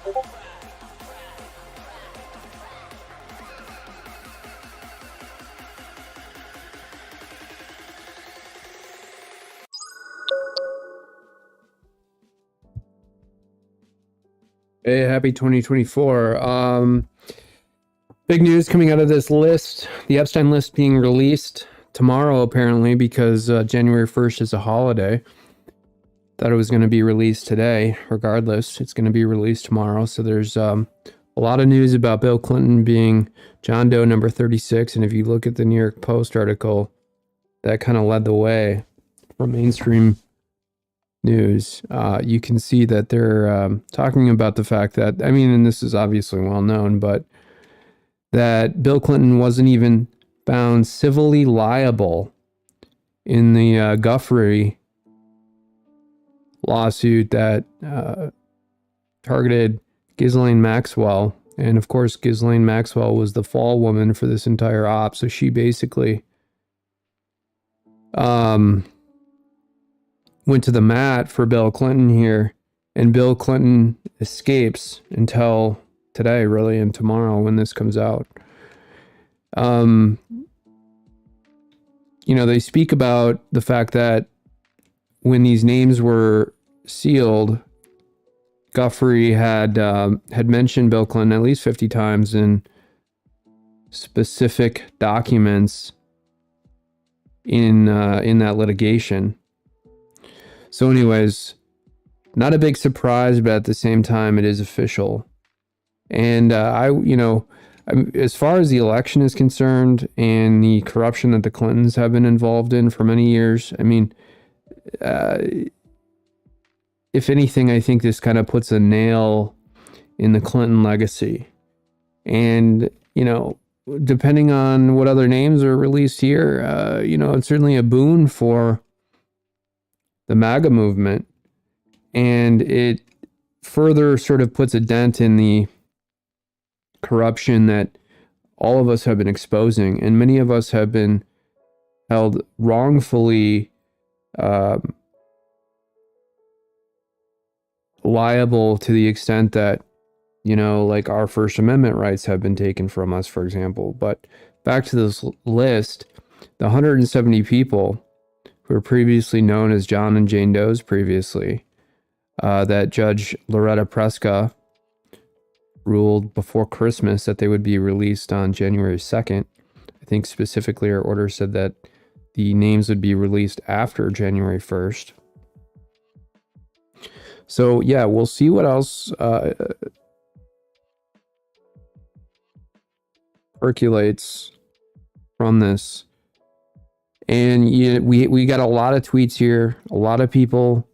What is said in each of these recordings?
Hey, happy 2024. Big news coming out of this list, the Epstein list being released tomorrow, apparently, because January 1st is a holiday. Thought it was going to be released today. Regardless, it's going to be released tomorrow. So there's a lot of news about Bill Clinton being John Doe number 36. And if you look at the New York Post article, that kind of led the way for mainstream news. You can see that they're talking about the fact that, I mean, and this is obviously well known, but that Bill Clinton wasn't even found civilly liable in the Guthrie lawsuit that targeted Ghislaine Maxwell. And of course, Ghislaine Maxwell was the fall woman for this entire op. So she basically went to the mat for Bill Clinton here, and Bill Clinton escapes until today, really, and tomorrow when this comes out. You know, they speak about the fact that when these names were sealed, Guthrie had mentioned Bill Clinton at least 50 times in specific documents in that litigation. So anyways, not a big surprise, but at the same time, it is official. And as far as the election is concerned and the corruption that the Clintons have been involved in for many years, I mean, if anything, I think this kind of puts a nail in the Clinton legacy. And, you know, depending on what other names are released here, it's certainly a boon for the MAGA movement, and it further sort of puts a dent in the corruption that all of us have been exposing, and many of us have been held wrongfully liable to the extent that, you know, like our First Amendment rights have been taken from us, for example. But back to this list, the 170 people who were previously known as John and Jane Does previously, that Judge Loretta Preska ruled before Christmas that they would be released on January 2nd. I think specifically her order said that the names would be released after January 1st. So yeah, we'll see what else percolates from this. And we got a lot of tweets here, a lot of people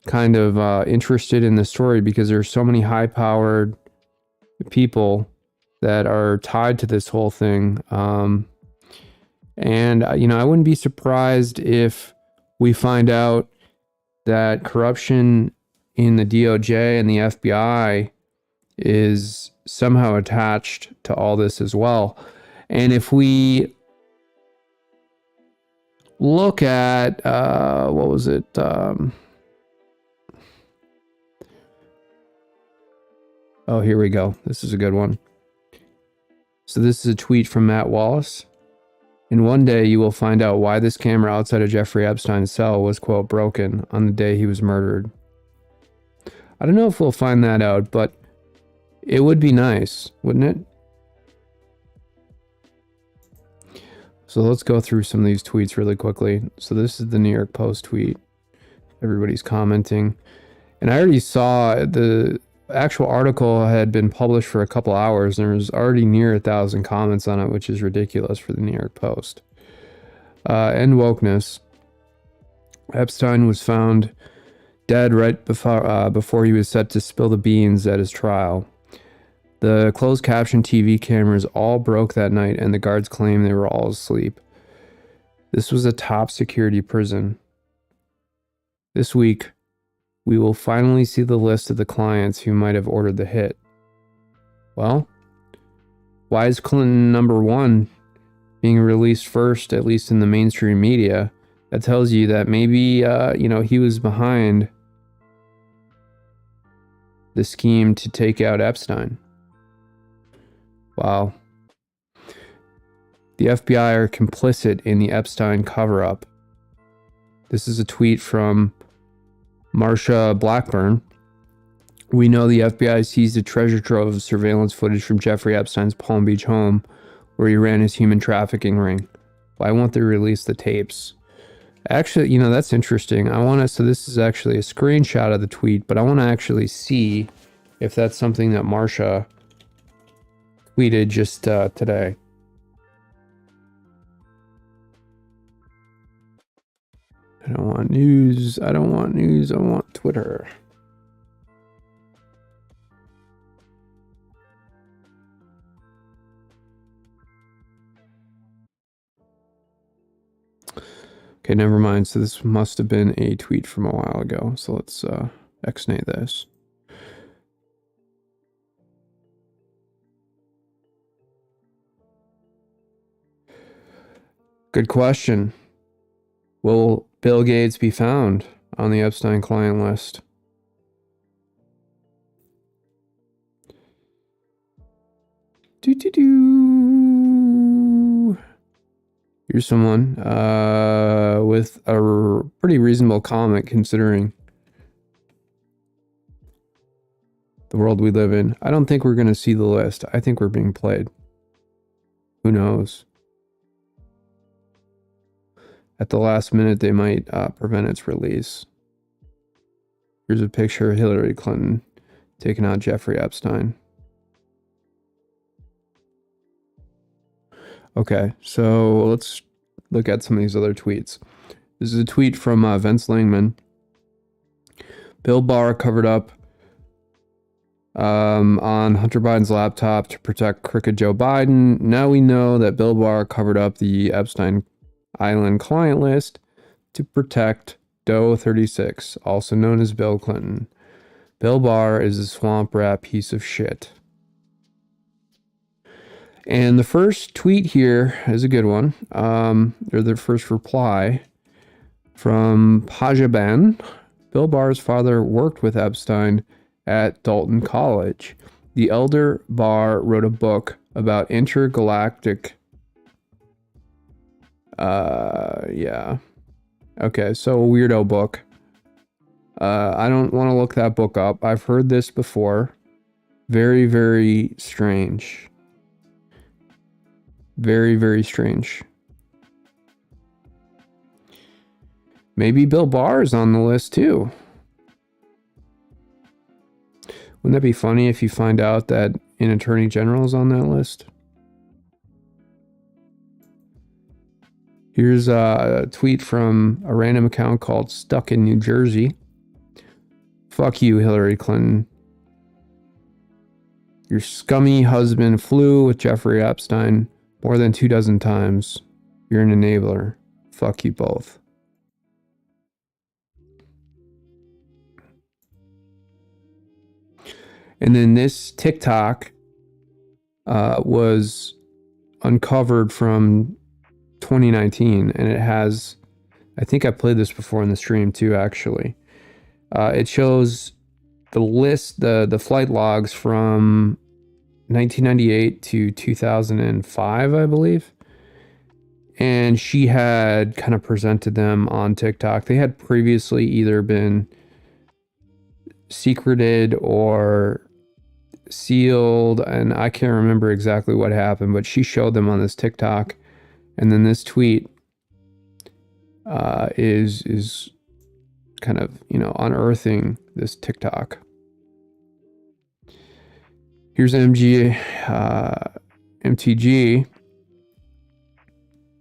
kind of interested in the story because there's so many high-powered people that are tied to this whole thing. And I wouldn't be surprised if we find out that corruption in the DOJ and the FBI is somehow attached to all this as well. And if we look at, what was it? Oh, here we go. This is a good one. So this is a tweet from Matt Wallace. In one day, you will find out why this camera outside of Jeffrey Epstein's cell was, quote, broken on the day he was murdered. I don't know if we'll find that out, but it would be nice, wouldn't it? So let's go through some of these tweets really quickly. So this is the New York Post tweet. Everybody's commenting. And I already saw the actual article had been published for a couple hours, and there was already near 1,000 comments on it, which is ridiculous for the New York Post. End wokeness. Epstein was found dead right before he was set to spill the beans at his trial. The closed caption TV cameras all broke that night, and the guards claimed they were all asleep. This was a top security prison. This week, we will finally see the list of the clients who might have ordered the hit. Well, why is Clinton number one being released first, at least in the mainstream media? That tells you that maybe, he was behind the scheme to take out Epstein. Wow. The FBI are complicit in the Epstein cover-up. This is a tweet from Marsha Blackburn. We know the FBI seized a treasure trove of surveillance footage from Jeffrey Epstein's Palm Beach home where he ran his human trafficking ring. Why won't they release the tapes? Actually, that's interesting. So this is actually a screenshot of the tweet, but I want to actually see if that's something that Marsha tweeted just today. I don't want news. I want Twitter. Okay, never mind. So this must have been a tweet from a while ago. So let's X-nay this. Good question. Will Bill Gates be found on the Epstein client list? Here's someone with a pretty reasonable comment considering the world we live in. I don't think we're going to see the list. I think we're being played. Who knows? At the last minute, they might prevent its release. Here's a picture of Hillary Clinton taking out Jeffrey Epstein. Okay, so let's look at some of these other tweets. This is a tweet from Vince Langman. Bill Barr covered up on Hunter Biden's laptop to protect crooked Joe Biden. Now we know that Bill Barr covered up the Epstein Island client list to protect Doe 36, also known as Bill Clinton. Bill Barr is a swamp rat piece of shit. And the first tweet here is a good one. Or the first reply from Pajaban. Bill Barr's father worked with Epstein at Dalton College. The elder Barr wrote a book about intergalactic... yeah. Okay, so a weirdo book. I don't want to look that book up. I've heard this before. Very, very strange. Very, very strange. Maybe Bill Barr is on the list too. Wouldn't that be funny if you find out that an attorney general is on that list? Here's a tweet from a random account called Stuck in New Jersey. Fuck you, Hillary Clinton. Your scummy husband flew with Jeffrey Epstein more than 24 times. You're an enabler. Fuck you both. And then this TikTok was uncovered from 2019, and it has, I think I played this before in the stream too, actually. It shows the list, the flight logs from 1998 to 2005, I believe. And she had kind of presented them on TikTok. They had previously either been secreted or sealed, and I can't remember exactly what happened, but she showed them on this TikTok. And then this tweet is kind of, unearthing this TikTok. Here's MTG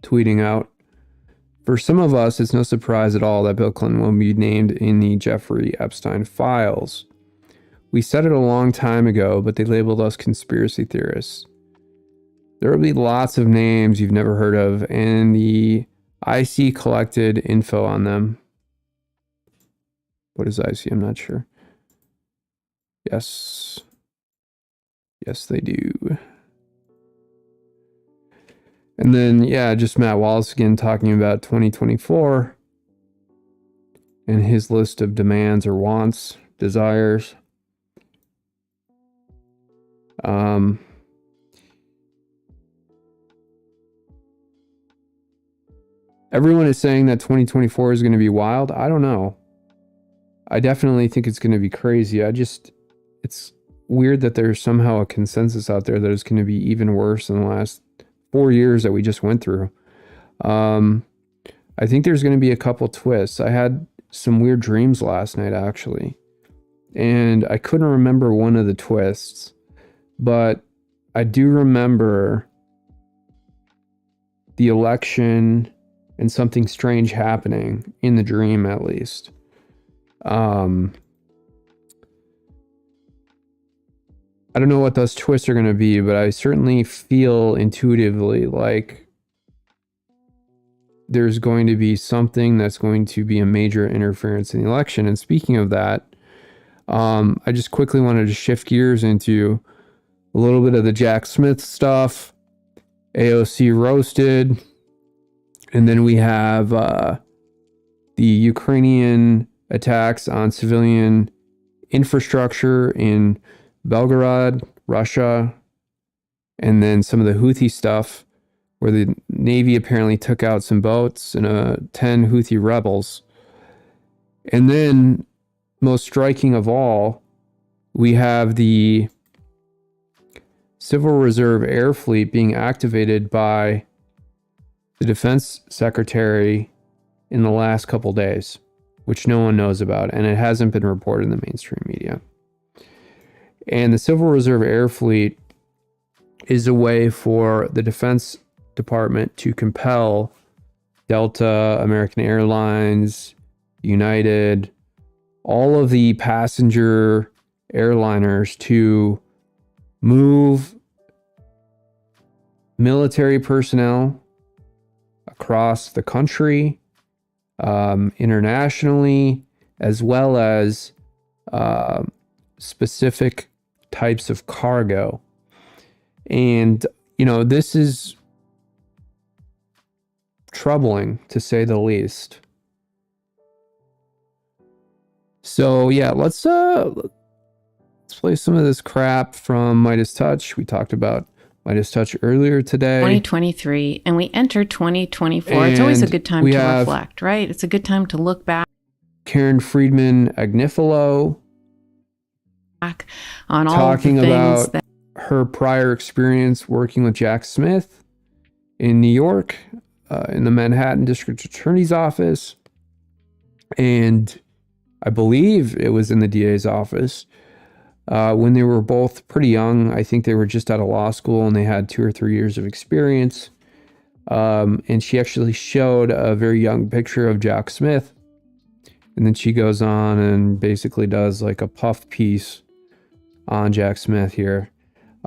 tweeting out, for some of us, it's no surprise at all that Bill Clinton will be named in the Jeffrey Epstein files. We said it a long time ago, but they labeled us conspiracy theorists. There will be lots of names you've never heard of, and the IC collected info on them. What is IC? I'm not sure. Yes. Yes, they do. And then, yeah, just Matt Wallace again talking about 2024 and his list of demands or wants, desires. Everyone is saying that 2024 is going to be wild. I don't know. I definitely think it's going to be crazy. It's weird that there's somehow a consensus out there that it's going to be even worse than the last 4 years that we just went through. I think there's going to be a couple twists. I had some weird dreams last night, actually, and I couldn't remember one of the twists, but I do remember the election and something strange happening in the dream, at least. I don't know what those twists are going to be, but I certainly feel intuitively like there's going to be something that's going to be a major interference in the election. And speaking of that, I just quickly wanted to shift gears into a little bit of the Jack Smith stuff, AOC roasted, and then we have the Ukrainian attacks on civilian infrastructure in Belgorod, Russia, and then some of the Houthi stuff where the Navy apparently took out some boats and 10 Houthi rebels. And then, most striking of all, we have the Civil Reserve Air Fleet being activated by the Defense Secretary in the last couple days, which no one knows about, and it hasn't been reported in the mainstream media. And the Civil Reserve Air Fleet is a way for the Defense Department to compel Delta, American Airlines, United, all of the passenger airliners to move military personnel across the country, internationally, as well as specific types of cargo. And, this is troubling, to say the least. So, yeah, let's play some of this crap from Midas Touch. We talked about Midas Touch earlier today. 2023, and we enter 2024. And it's always a good time to reflect, right? It's a good time to look back. Karen Friedman Agnifilo on all talking the things about her prior experience working with Jack Smith in New York, in the Manhattan District Attorney's Office, and I believe it was in the DA's office, when they were both pretty young. I think they were just out of law school and they had 2 or 3 years of experience. And she actually showed a very young picture of Jack Smith. And then she goes on and basically does like a puff piece on Jack Smith here.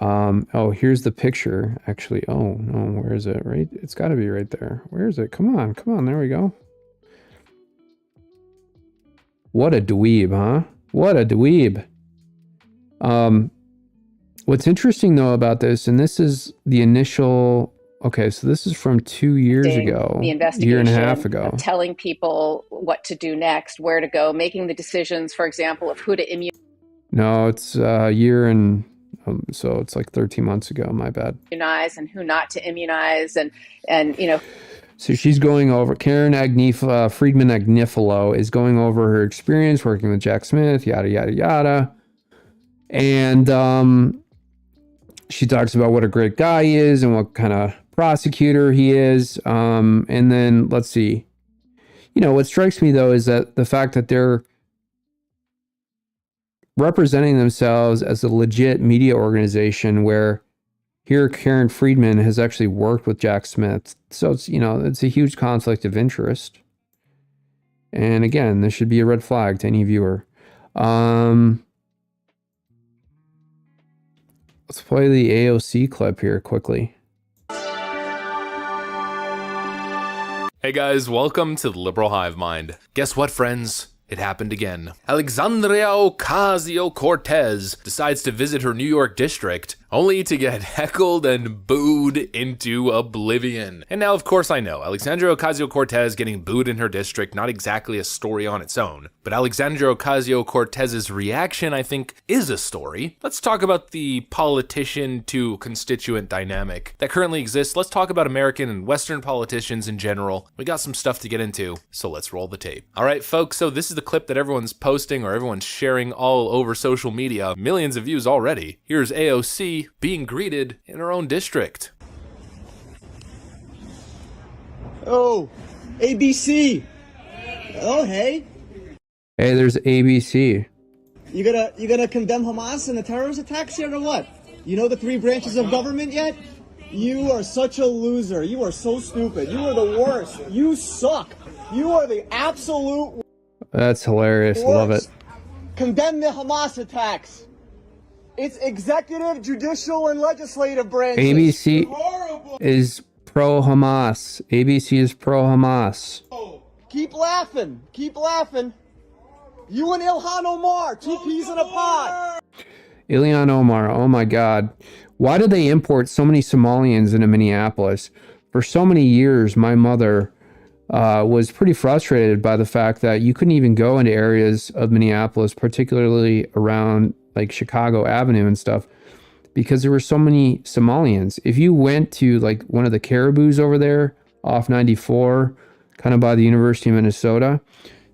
Oh, here's the picture. Actually, oh no, where is it? Right? It's got to be right there. Where is it? Come on. There we go. What a dweeb, huh? What a dweeb. What's interesting though about this, and this is the initial, okay, so this is from 2 years ago, the investigation, year and a half ago. Telling people what to do next, where to go, making the decisions, for example, of who to immunize. No, it's a year and, so it's like 13 months ago, my bad. And who not to immunize, and So she's going over, Karen Friedman Agnifilo is going over her experience working with Jack Smith, yada, yada, yada. And she talks about what a great guy he is and what kind of prosecutor he is. And then let's see. What strikes me though is that the fact that they're representing themselves as a legit media organization where here Karen Friedman has actually worked with Jack Smith. So it's, it's a huge conflict of interest. And again, this should be a red flag to any viewer. Let's play the AOC clip here quickly. Hey guys, welcome to the Liberal Hive Mind. Guess what, friends? It happened again. Alexandria Ocasio-Cortez decides to visit her New York district only to get heckled and booed into oblivion. And now, of course, I know Alexandria Ocasio-Cortez getting booed in her district, not exactly a story on its own, but Alexandria Ocasio-Cortez's reaction, I think, is a story. Let's talk about the politician to constituent dynamic that currently exists. Let's talk about American and Western politicians in general. We got some stuff to get into, so let's roll the tape. All right, folks, so this is the clip that everyone's posting or everyone's sharing all over social media. Millions of views already. Here's AOC being greeted in her own district. Oh, ABC. Oh, hey. Hey, there's ABC. You gonna condemn Hamas and the terrorist attacks here or what? You know the 3 branches of government yet? You are such a loser. You are so stupid. You are the worst. You suck. You are the absolute That's hilarious. worst. Love it. Condemn the Hamas attacks. It's executive, judicial, and legislative branches. ABC is pro-Hamas. ABC is pro-Hamas. Keep laughing. Keep laughing. You and Ilhan Omar, 2 peas in a pod. Ilhan Omar, oh my God. Why did they import so many Somalians into Minneapolis? For so many years, my mother was pretty frustrated by the fact that you couldn't even go into areas of Minneapolis, particularly around like Chicago Avenue and stuff, because there were so many Somalians. If you went to like one of the Caribous over there off 94, kind of by the University of Minnesota,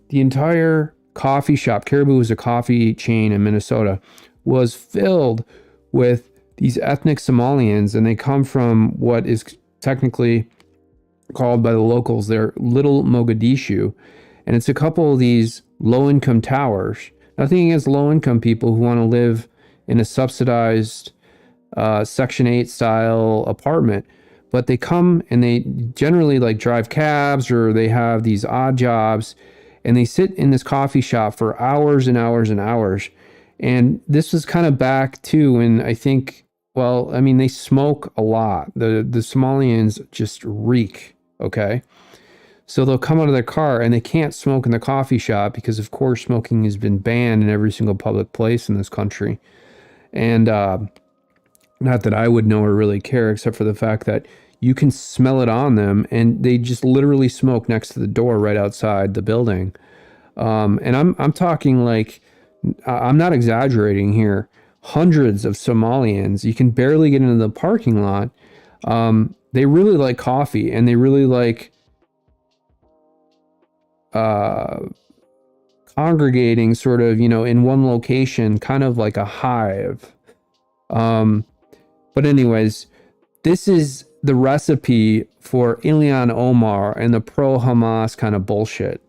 the entire coffee shop, Caribou was a coffee chain in Minnesota, was filled with these ethnic Somalians, and they come from what is technically called by the locals their Little Mogadishu, and it's a couple of these low-income towers. Nothing against low-income people who want to live in a subsidized Section 8 style apartment, but they come and they generally like drive cabs or they have these odd jobs, and they sit in this coffee shop for hours and hours and hours. And this was kind of back too when I think, well, I mean, they smoke a lot. The Somalians just reek, okay? So they'll come out of their car and they can't smoke in the coffee shop because, of course, smoking has been banned in every single public place in this country. And not that I would know or really care, except for the fact that you can smell it on them, and they just literally smoke next to the door right outside the building. And I'm talking like, I'm not exaggerating here. Hundreds of Somalians, you can barely get into the parking lot. They really like coffee, and they really like congregating sort of, you know, in one location, kind of like a hive. But anyways, this is the recipe for Ilhan Omar and the pro-Hamas kind of bullshit.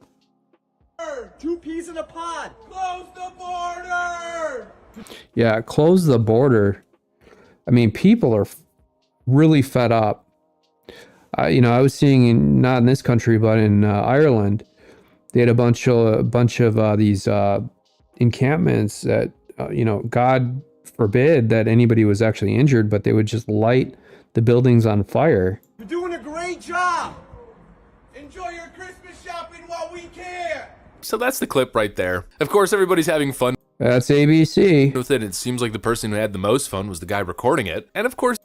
2 peas in a pod. Close the border. Yeah, close the border. I mean, people are really fed up. You know, I was seeing not in this country, but in Ireland, they had a bunch of these encampments that, you know, God forbid that anybody was actually injured, but they would just light the buildings on fire. You're doing a great job. Enjoy your Christmas shopping while we can. So that's the clip right there. Of course, everybody's having fun That's ABC. with it. It seems like the person who had the most fun was the guy recording it. And of course,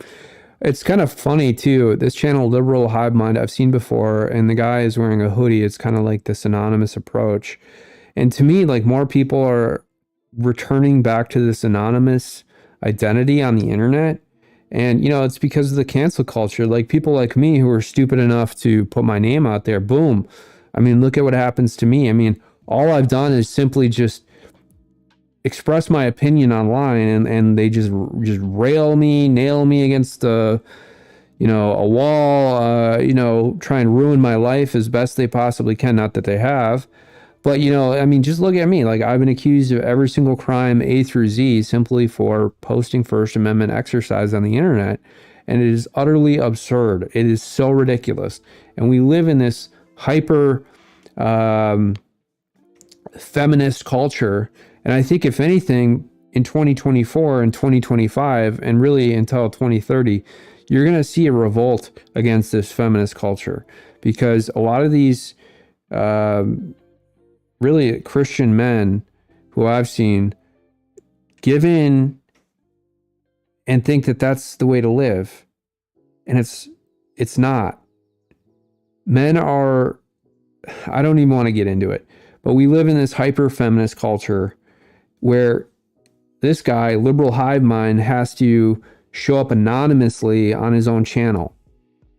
It's kind of funny too. This channel, Liberal Hive Mind, I've seen before, and the guy is wearing a hoodie. It's kind of like this anonymous approach. And to me, like, more people are returning back to this anonymous identity on the internet. And, you know, it's because of the cancel culture. Like, people like me who are stupid enough to put my name out there, boom. I mean, look at what happens to me. I mean, all I've done is simply just express my opinion online, and they just nail me against a wall, try and ruin my life as best they possibly can. Not that they have, but, you know, I mean, just look at me. Like, I've been accused of every single crime A through Z simply for posting First Amendment exercise on the internet. And it is utterly absurd. It is so ridiculous. And we live in this hyper feminist culture. And I think, if anything, in 2024 and 2025, and really until 2030, you're going to see a revolt against this feminist culture, because a lot of these really Christian men who I've seen give in and think that that's the way to live. And it's not. Men are, I don't even want to get into it, but we live in this hyper feminist culture where this guy, liberal hive mind, has to show up anonymously on his own channel.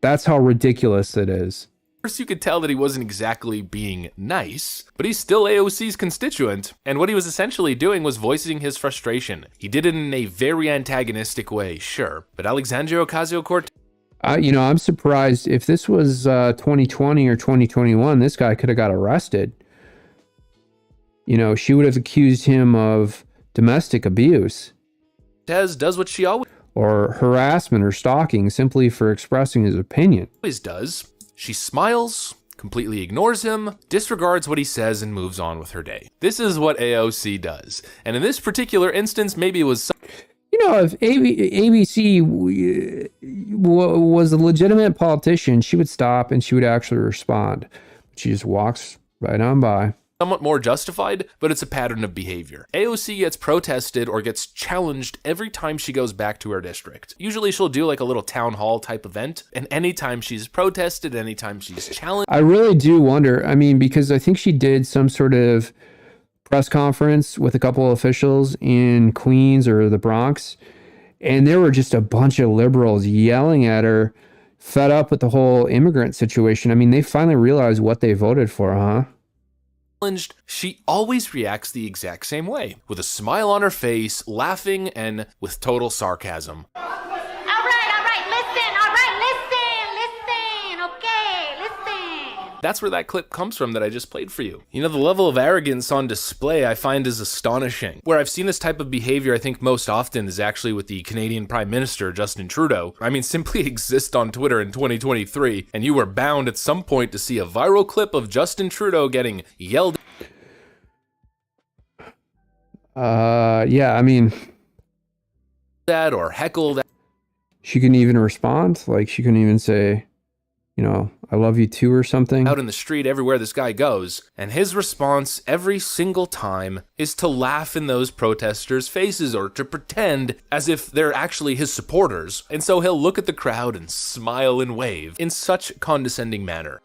That's how ridiculous it is. First, you could tell that he wasn't exactly being nice, but he's still AOC's constituent, and what he was essentially doing was voicing his frustration. He did it in a very antagonistic way, sure, but Alexandria Ocasio-Cortez... I'm surprised if this was 2020 or 2021, this guy could have got arrested. She would have accused him of domestic abuse. Does what she always... or harassment or stalking simply for expressing his opinion. Always does. She smiles, completely ignores him, disregards what he says, and moves on with her day. This is what AOC does. And in this particular instance, maybe it was... If ABC was a legitimate politician, she would stop and she would actually respond. She just walks right on by. Somewhat more justified, but it's a pattern of behavior. AOC gets protested or gets challenged every time she goes back to her district. Usually she'll do like a little town hall type event, and anytime she's protested, anytime she's challenged... I really do wonder, because I think she did some sort of press conference with a couple of officials in Queens or the Bronx, and there were just a bunch of liberals yelling at her, fed up with the whole immigrant situation. They finally realized what they voted for, huh? She always reacts the exact same way, with a smile on her face, laughing, and with total sarcasm. All right, listen, okay, listen. That's where that clip comes from that I just played for you. The level of arrogance on display I find is astonishing. Where I've seen this type of behavior I think most often is actually with the Canadian Prime Minister, Justin Trudeau. Simply exist on Twitter in 2023, and you were bound at some point to see a viral clip of Justin Trudeau getting yelled at or heckled at. She couldn't even respond. She couldn't even say, I love you too or something. Out in the street everywhere this guy goes, and his response every single time is to laugh in those protesters' faces or to pretend as if they're actually his supporters, and so he'll look at the crowd and smile and wave in such a condescending manner.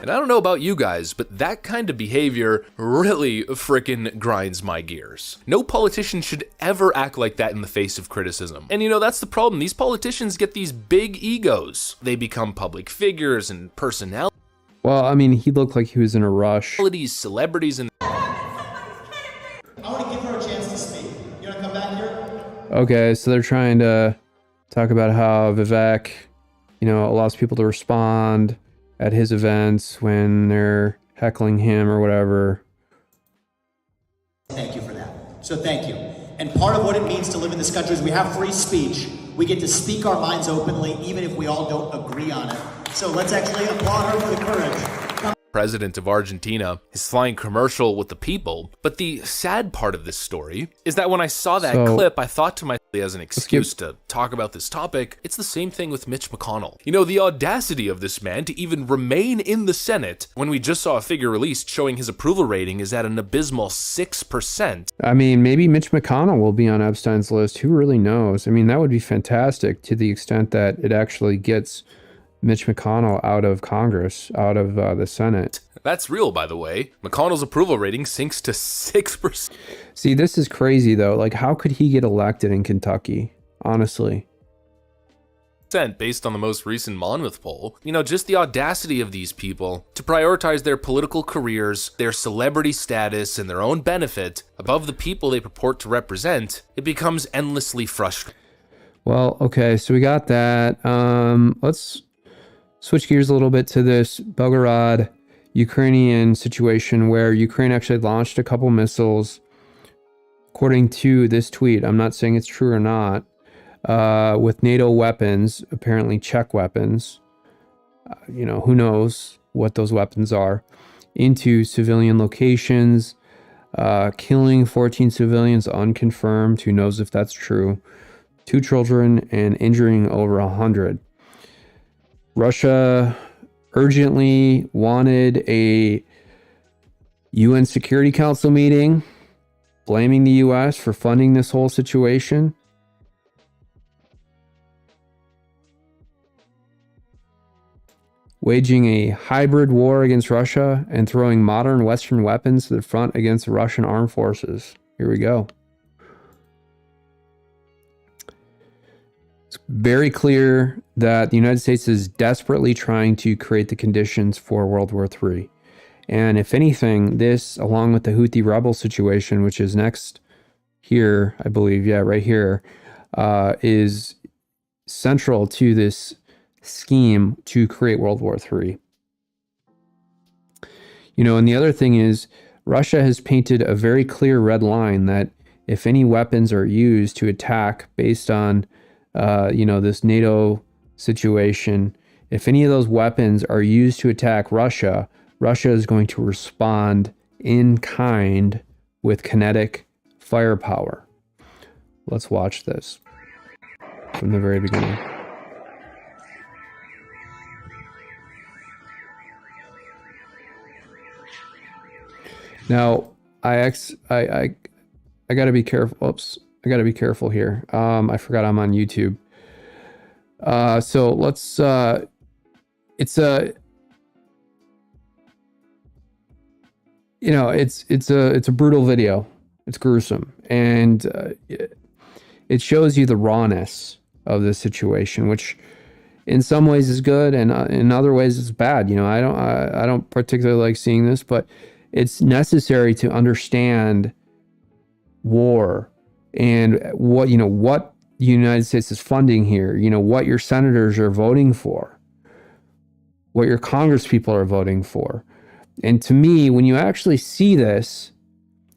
And I don't know about you guys, but that kind of behavior really frickin' grinds my gears. No politician should ever act like that in the face of criticism. And that's the problem. These politicians get these big egos. They become public figures and personalities. Well, he looked like he was in a rush. Celebrities and... I want to give her a chance to speak. You want to come back here? Okay, so they're trying to talk about how Vivek, allows people to respond at his events when they're heckling him or whatever. Thank you for that. So thank you. And part of what it means to live in this country is we have free speech. We get to speak our minds openly, even if we all don't agree on it. So let's actually applaud her for the courage. President of Argentina is flying commercial with the people. But the sad part of this story is that when I saw that clip, I thought to myself as an excuse to talk about this topic, it's the same thing with Mitch McConnell. The audacity of this man to even remain in the Senate when we just saw a figure released showing his approval rating is at an abysmal 6%. Maybe Mitch McConnell will be on Epstein's list. Who really knows? That would be fantastic to the extent that it actually gets Mitch McConnell out of Congress, out of the Senate. That's real, by the way. McConnell's approval rating sinks to 6%. See, this is crazy, though. How could he get elected in Kentucky? Honestly. Based on the most recent Monmouth poll. Just the audacity of these people to prioritize their political careers, their celebrity status, and their own benefit above the people they purport to represent, it becomes endlessly frustrating. Well, okay, so we got that. Let's switch gears a little bit to this Belgorod Ukrainian situation where Ukraine actually launched a couple missiles. According to this tweet, I'm not saying it's true or not, with NATO weapons, apparently Czech weapons, who knows what those weapons are, into civilian locations. killing 14 civilians unconfirmed. Who knows if that's true? 2 children and injuring over 100. Russia urgently wanted a UN Security Council meeting, blaming the US for funding this whole situation. Waging a hybrid war against Russia and throwing modern Western weapons to the front against the Russian armed forces. Here we go. It's very clear that the United States is desperately trying to create the conditions for World War III. And if anything, this, along with the Houthi rebel situation, which is next here, I believe, yeah, right here, is central to this scheme to create World War III. You know, and the other thing is, Russia has painted a very clear red line that if any weapons are used to attack based on, this NATO situation, if any of those weapons are used to attack Russia, Russia is going to respond in kind with kinetic firepower. Let's watch this from the very beginning. Now, I got to be careful. Oops, I got to be careful here. I forgot I'm on YouTube. So let's. It's a. It's a brutal video. It's gruesome, and it shows you the rawness of the situation, which in some ways is good, and in other ways is bad. I don't particularly like seeing this, but it's necessary to understand war and what the United States is funding here. What your senators are voting for, what your Congress people are voting for. And to me, when you actually see this,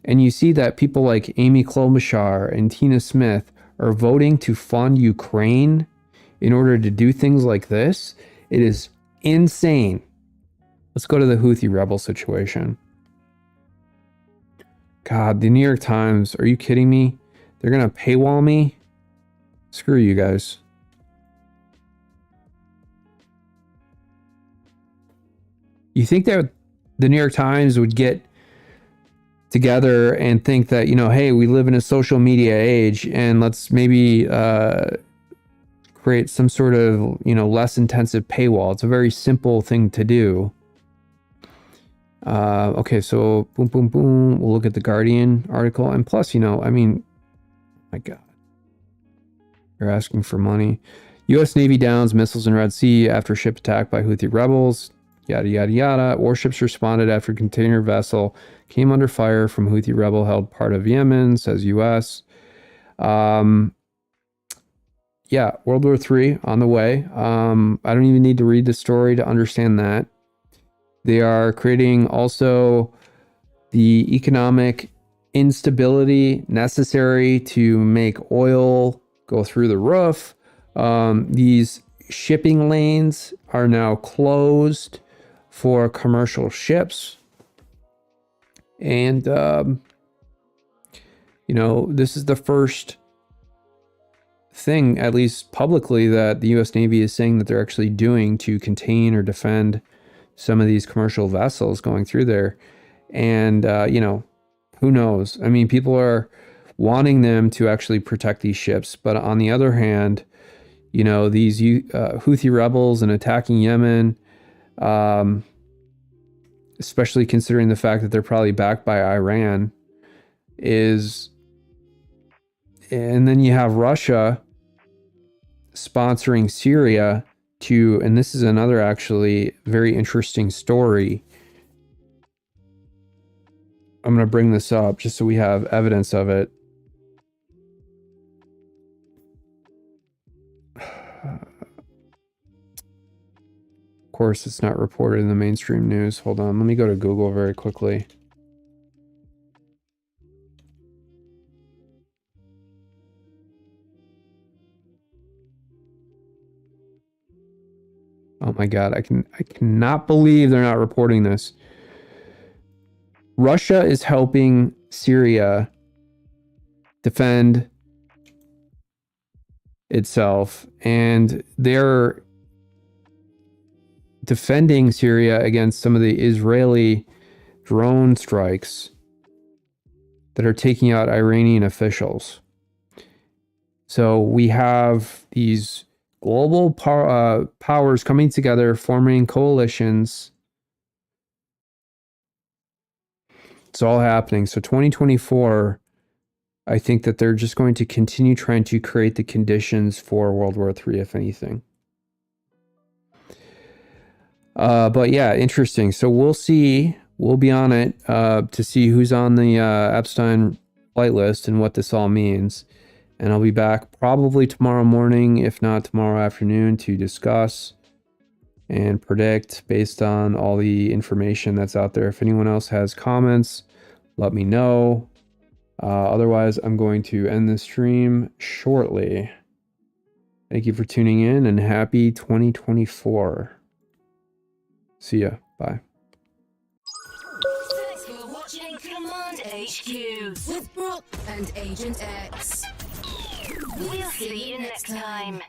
and you see that people like Amy Klobuchar and Tina Smith are voting to fund Ukraine in order to do things like this, it is insane. Let's go to the Houthi rebel situation. God, the New York Times, are you kidding me? They're going to paywall me? Screw you guys. You think that the New York Times would get together and think that, hey, we live in a social media age and let's maybe create some sort of, less intensive paywall. It's a very simple thing to do. Okay, so boom, boom, boom. We'll look at the Guardian article. And plus, my God, they're asking for money. U.S. Navy downs missiles in Red Sea after ship attacked by Houthi rebels. Yada, yada, yada. Warships responded after container vessel came under fire from Houthi rebel held part of Yemen, says U.S. Yeah, World War III on the way. I don't even need to read the story to understand that. They are creating also the economic instability necessary to make oil go through the roof. These shipping lanes are now closed for commercial ships. And, this is the first thing, at least publicly, that the U.S. Navy is saying that they're actually doing to contain or defend some of these commercial vessels going through there. And, who knows? I mean, people are wanting them to actually protect these ships. But on the other hand, these Houthi rebels and attacking Yemen, especially considering the fact that they're probably backed by Iran, and then you have Russia sponsoring Syria and this is another actually very interesting story. I'm going to bring this up just so we have evidence of it. Of course, it's not reported in the mainstream news. Hold on, let me go to Google very quickly. Oh my God, I cannot believe they're not reporting this. Russia is helping Syria defend itself, and they're defending Syria against some of the Israeli drone strikes that are taking out Iranian officials. So we have these global powers coming together, forming coalitions. It's all happening. So 2024, I think that they're just going to continue trying to create the conditions for World War III, if anything. But yeah, interesting. So we'll see. We'll be on it to see who's on the Epstein flight list and what this all means. And I'll be back probably tomorrow morning, if not tomorrow afternoon, to discuss and predict based on all the information that's out there. If anyone else has comments, let me know. Otherwise, I'm going to end the stream shortly. Thank you for tuning in, and happy 2024. See ya. Bye. Thanks for watching Command HQ with Brock and Agent X. We'll see you next time.